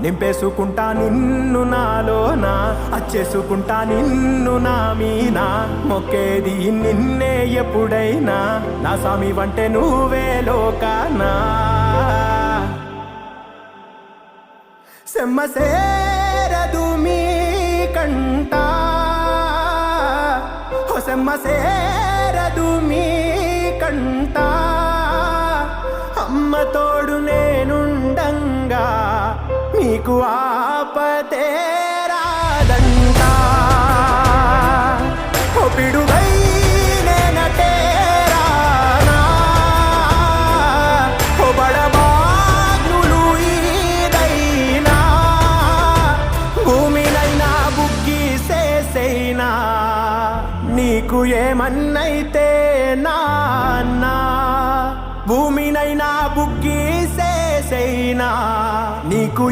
నింపేసుకుంటా నిన్ను నాలోనా, అచ్చేసుకుంటా నిన్ను నా మీనా, మొక్కేది నిన్నే ఎప్పుడైనా, నా స్వామి వంటే నువ్వే లోకానా. సెమ్మసేరదు మీ కంట, సెమ్మసేరదు మీ కంట, అమ్మ తోడు నేనుండంగా మీకు ఆపతే రాదంట. ఓ పిడుగై నేనటేరానా, ఓ బడబాగ్నులు ఈదైనా, భూమినైనా బుగ్గి సేసైనా, నీకు ఏమన్నైతే నాన్నా, భూమినైనా బుగ్గి సేసైనా, నీకు